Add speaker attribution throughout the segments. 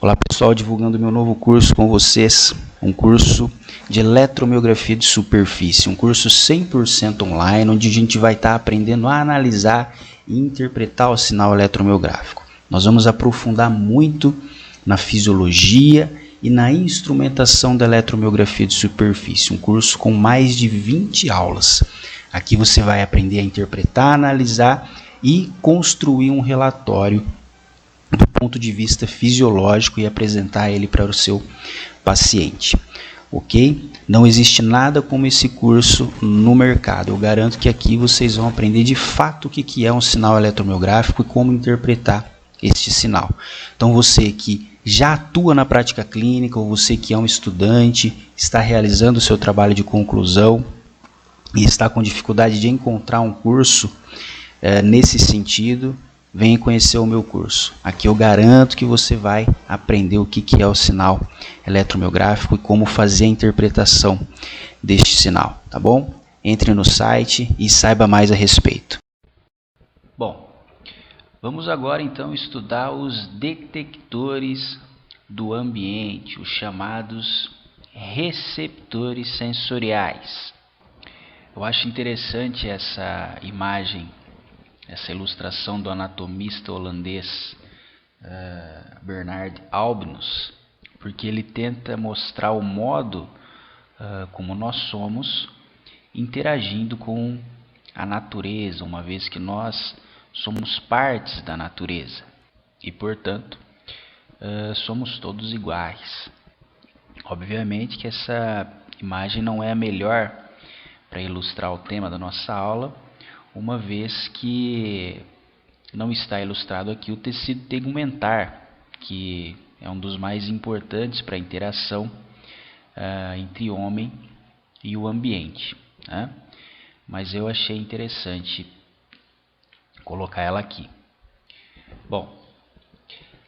Speaker 1: Olá pessoal, divulgando meu novo curso com vocês, um curso de eletromiografia de superfície, um curso 100% online, onde a gente vai estar aprendendo a analisar e interpretar o sinal eletromiográfico. Nós vamos aprofundar muito na fisiologia e na instrumentação da eletromiografia de superfície, um curso com mais de 20 aulas. Aqui você vai aprender a interpretar, analisar e construir um relatório do ponto de vista fisiológico e apresentar ele para o seu paciente, ok? Não existe nada como esse curso no mercado. Eu garanto que aqui vocês vão aprender de fato o que é um sinal eletromiográfico e como interpretar este sinal. Então você que já atua na prática clínica ou você que é um estudante, está realizando o seu trabalho de conclusão e está com dificuldade de encontrar um curso nesse sentido, venha conhecer o meu curso. Aqui eu garanto que você vai aprender o que é o sinal eletromiográfico e como fazer a interpretação deste sinal, tá bom? Entre no site e saiba mais a respeito. Bom, vamos agora então estudar os detectores do ambiente, os chamados receptores sensoriais. Eu acho interessante essa imagem, essa ilustração do anatomista holandês Bernard Albinus, porque ele tenta mostrar o modo como nós somos interagindo com a natureza, uma vez que nós somos partes da natureza e, portanto, somos todos iguais. Obviamente que essa imagem não é a melhor para ilustrar o tema da nossa aula, uma vez que não está ilustrado aqui o tecido tegumentar, que é um dos mais importantes para a interação entre o homem e o ambiente, né? Mas eu achei interessante colocar ela aqui. Bom,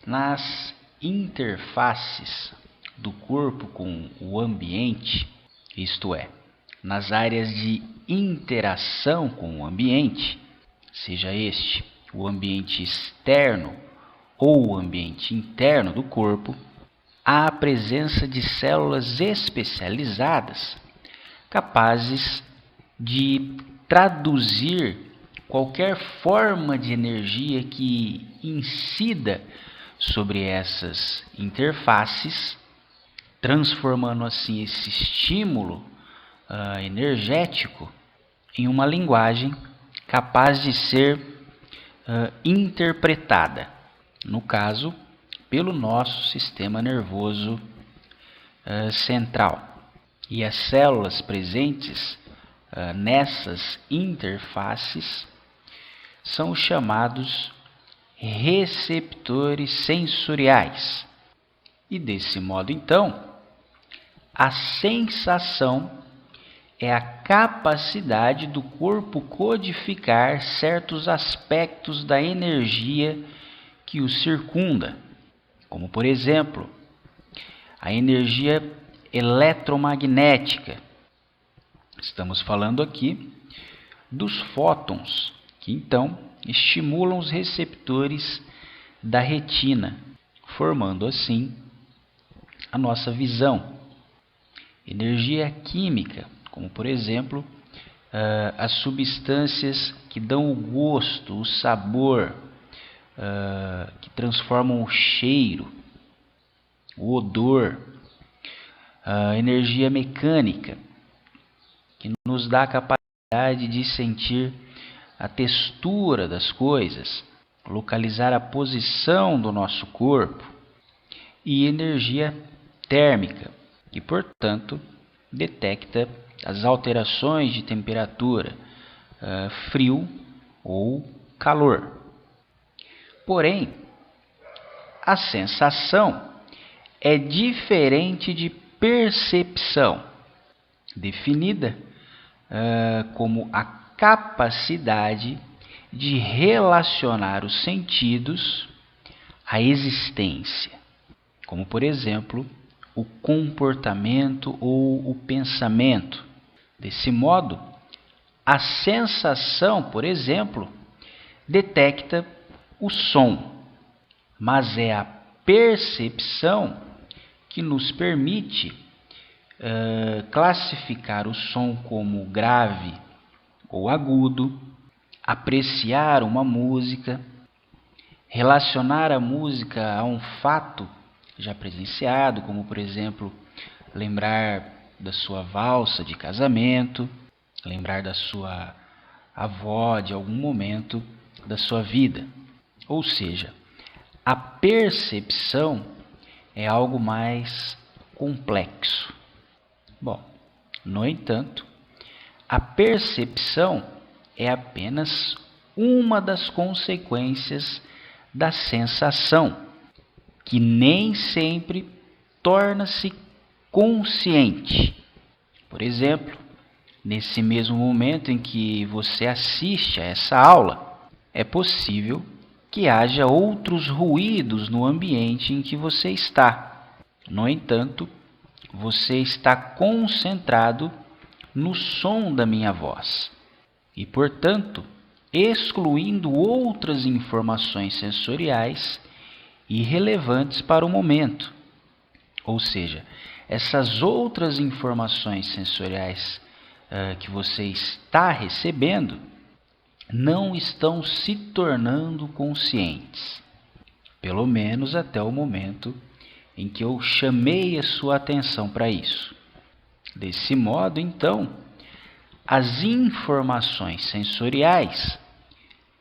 Speaker 1: nas interfaces do corpo com o ambiente, isto é, nas áreas de interação com o ambiente, seja este o ambiente externo ou o ambiente interno do corpo, há a presença de células especializadas capazes de traduzir qualquer forma de energia que incida sobre essas interfaces, transformando assim esse estímulo energético em uma linguagem capaz de ser interpretada, no caso, pelo nosso sistema nervoso central. E as células presentes nessas interfaces são chamados receptores sensoriais. E desse modo, então, a sensação é a capacidade do corpo codificar certos aspectos da energia que o circunda, como, por exemplo, a energia eletromagnética. Estamos falando aqui dos fótons, que então estimulam os receptores da retina, formando assim a nossa visão. Energia química, como por exemplo, as substâncias que dão o gosto, o sabor, que transformam o cheiro, o odor. Energia mecânica, que nos dá a capacidade de sentir a textura das coisas, localizar a posição do nosso corpo. E energia térmica, que portanto detecta as alterações de temperatura, frio ou calor. Porém, a sensação é diferente de percepção, definida como a capacidade de relacionar os sentidos à existência, como por exemplo o comportamento ou o pensamento. Desse modo, a sensação, por exemplo, detecta o som, mas é a percepção que nos permite classificar o som como grave ou agudo, apreciar uma música, relacionar a música a um fato já presenciado, como por exemplo, lembrar da sua valsa de casamento, lembrar da sua avó de algum momento da sua vida. Ou seja, a percepção é algo mais complexo. Bom, no entanto, a percepção é apenas uma das consequências da sensação, que nem sempre torna-se consciente. Por exemplo, nesse mesmo momento em que você assiste a essa aula, é possível que haja outros ruídos no ambiente em que você está. No entanto, você está concentrado no som da minha voz e, portanto, excluindo outras informações sensoriais irrelevantes para o momento. Ou seja, essas outras informações sensoriais que você está recebendo não estão se tornando conscientes, pelo menos até o momento em que eu chamei a sua atenção para isso. Desse modo, então, as informações sensoriais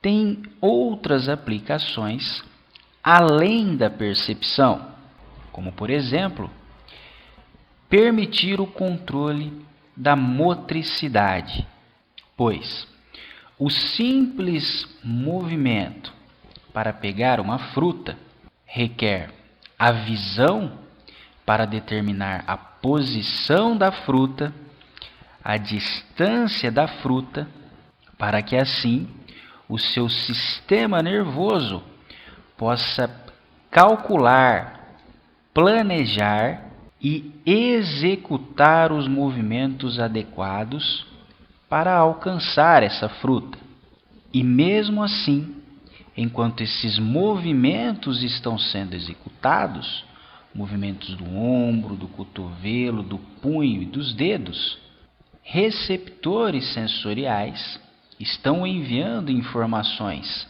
Speaker 1: têm outras aplicações além da percepção, como, por exemplo, permitir o controle da motricidade, pois o simples movimento para pegar uma fruta requer a visão para determinar a posição da fruta, a distância da fruta, para que assim o seu sistema nervoso possa calcular, planejar e executar os movimentos adequados para alcançar essa fruta. E mesmo assim, enquanto esses movimentos estão sendo executados, movimentos do ombro, do cotovelo, do punho e dos dedos, receptores sensoriais estão enviando informações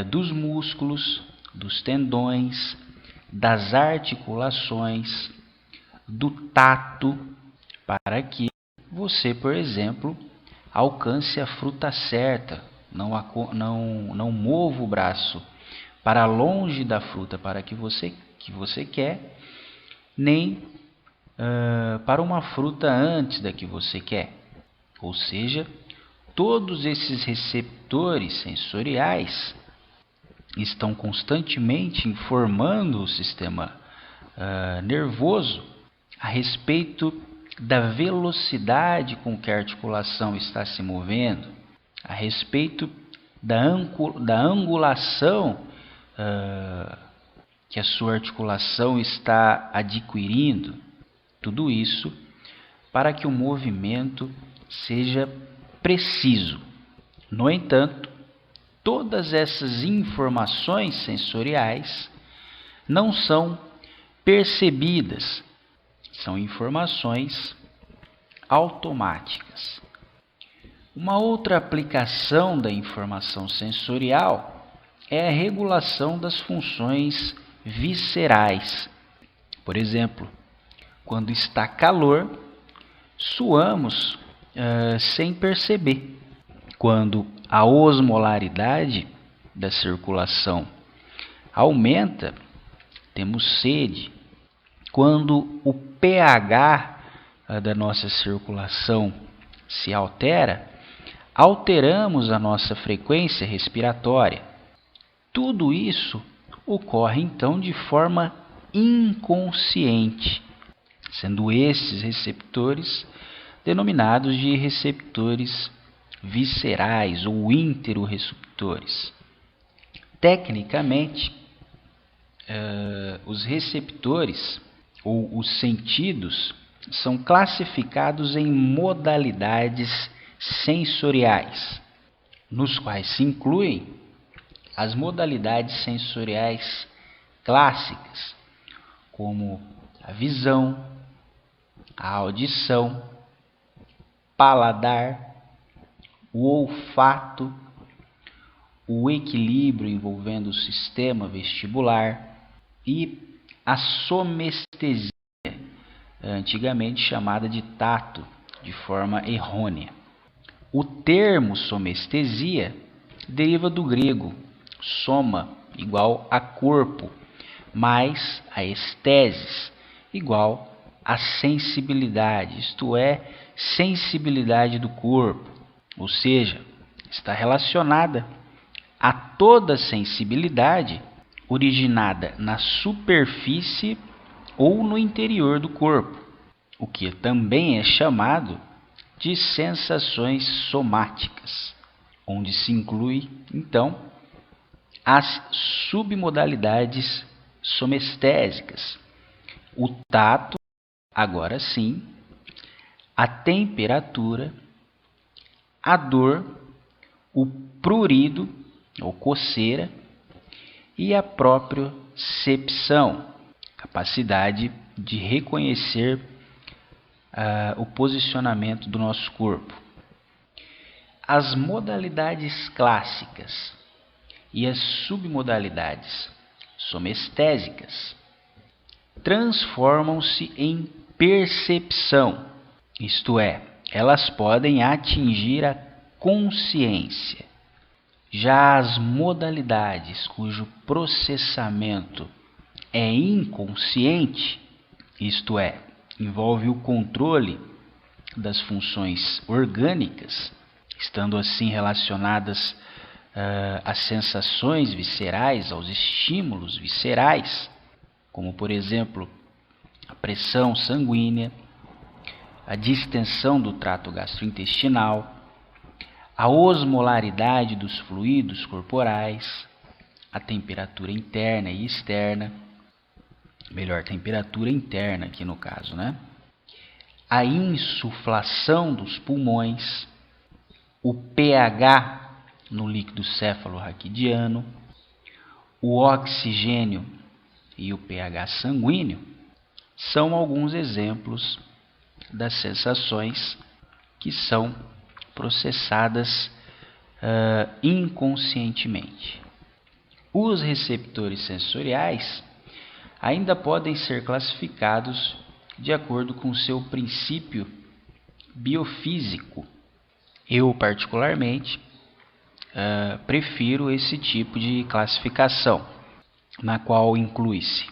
Speaker 1: dos músculos, dos tendões, das articulações, do tato, para que você, por exemplo, alcance a fruta certa, não mova o braço para longe da fruta para que você quer, nem para uma fruta antes da que você quer. Ou seja, todos esses receptores sensoriais estão constantemente informando o sistema nervoso a respeito da velocidade com que a articulação está se movendo, a respeito da angulação que a sua articulação está adquirindo. Tudo isso para que o movimento seja preciso. No entanto, todas essas informações sensoriais não são percebidas, são informações automáticas. Uma outra aplicação da informação sensorial é a regulação das funções viscerais. Por exemplo, quando está calor, suamos sem perceber. Quando a osmolaridade da circulação aumenta, temos sede. Quando o pH da nossa circulação se altera, alteramos a nossa frequência respiratória. Tudo isso ocorre então de forma inconsciente, sendo esses receptores denominados de receptores viscerais ou interoreceptores. Tecnicamente, os receptores ou os sentidos são classificados em modalidades sensoriais, nos quais se incluem as modalidades sensoriais clássicas, como a visão, a audição, paladar, o olfato, o equilíbrio envolvendo o sistema vestibular e a somestesia, antigamente chamada de tato, de forma errônea. O termo somestesia deriva do grego soma, igual a corpo, mais a estesis, igual a sensibilidade, isto é, sensibilidade do corpo, ou seja, está relacionada a toda sensibilidade originada na superfície ou no interior do corpo, o que também é chamado de sensações somáticas, onde se inclui, então, as submodalidades somestésicas, o tato, agora sim, a temperatura, a dor, o prurido ou coceira e a propriocepção, capacidade de reconhecer o posicionamento do nosso corpo. As modalidades clássicas e as submodalidades somestésicas transformam-se em percepção, isto é, elas podem atingir a consciência. Já as modalidades cujo processamento é inconsciente, isto é, envolve o controle das funções orgânicas, estando assim relacionadas às sensações viscerais, aos estímulos viscerais, como por exemplo a pressão sanguínea, a distensão do trato gastrointestinal, a osmolaridade dos fluidos corporais, a temperatura interna e externa, melhor, temperatura interna aqui no caso, né? A insuflação dos pulmões, o pH no líquido céfalo-raquidiano, o oxigênio e o pH sanguíneo são alguns exemplos das sensações que são processadas inconscientemente. Os receptores sensoriais ainda podem ser classificados de acordo com seu princípio biofísico. Eu, particularmente, prefiro esse tipo de classificação, na qual inclui-se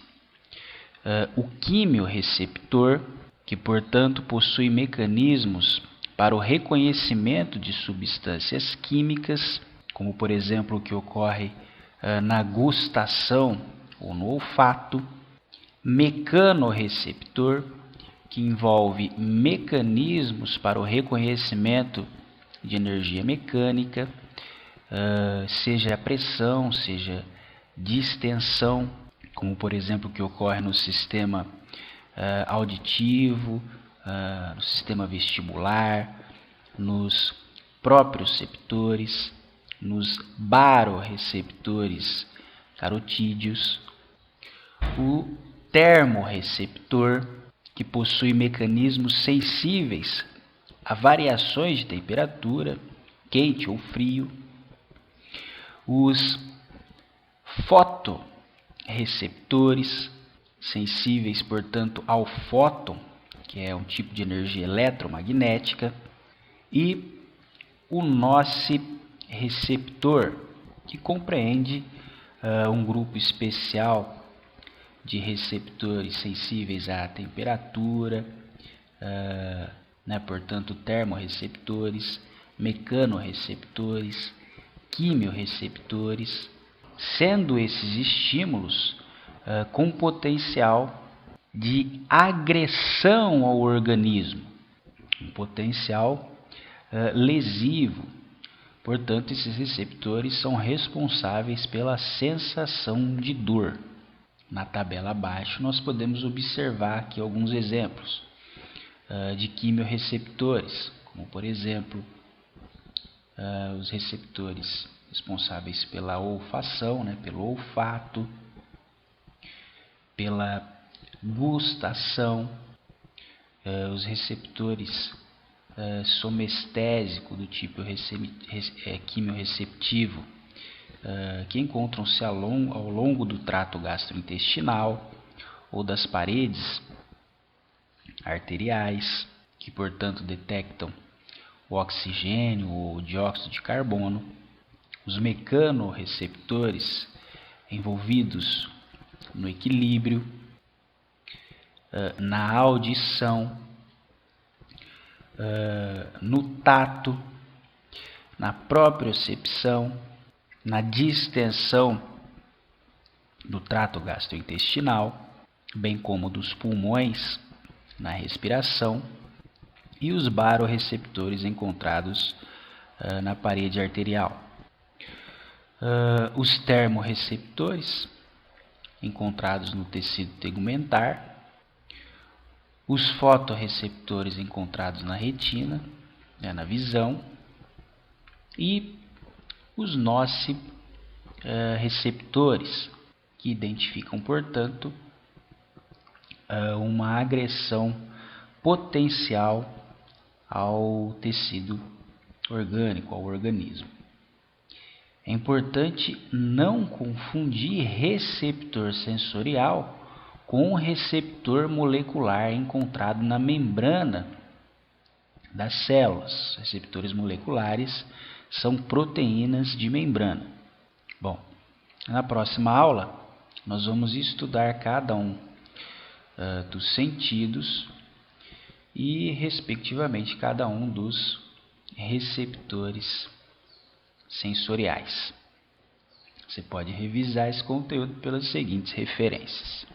Speaker 1: o quimiorreceptor, que, portanto, possui mecanismos para o reconhecimento de substâncias químicas, como, por exemplo, o que ocorre na gustação ou no olfato, mecanorreceptor, que envolve mecanismos para o reconhecimento de energia mecânica, seja a pressão, seja distensão, como por exemplo o que ocorre no sistema auditivo, no sistema vestibular, nos proprioceptores, nos barorreceptores carotídeos, o termorreceptor, que possui mecanismos sensíveis a variações de temperatura, quente ou frio, os fotorreceptores, sensíveis, portanto, ao fóton, que é um tipo de energia eletromagnética, e o nociceptor, que compreende um grupo especial de receptores sensíveis à temperatura, portanto, termorreceptores, mecanorreceptores, quimiorreceptores, sendo esses estímulos com potencial de agressão ao organismo, um potencial lesivo. Portanto, esses receptores são responsáveis pela sensação de dor. Na tabela abaixo, nós podemos observar aqui alguns exemplos de quimiorreceptores, como por exemplo, os receptores responsáveis pela olfação, pelo olfato, pela gustação, os receptores somestésico do tipo quimiorreceptivo, que encontram-se ao longo do trato gastrointestinal ou das paredes arteriais, que portanto detectam o oxigênio ou o dióxido de carbono, os mecanorreceptores envolvidos no equilíbrio, na audição, no tato, na propriocepção, na distensão do trato gastrointestinal, bem como dos pulmões, na respiração, e os barorreceptores encontrados na parede arterial. Os termorreceptores encontrados no tecido tegumentar, os fotorreceptores encontrados na retina, na visão, e os nociceptores, que identificam, portanto, uma agressão potencial ao tecido orgânico, ao organismo. É importante não confundir receptor sensorial com receptor molecular encontrado na membrana das células. Receptores moleculares são proteínas de membrana. Bom, na próxima aula nós vamos estudar cada um dos sentidos e, respectivamente, cada um dos receptores sensoriais. Você pode revisar esse conteúdo pelas seguintes referências.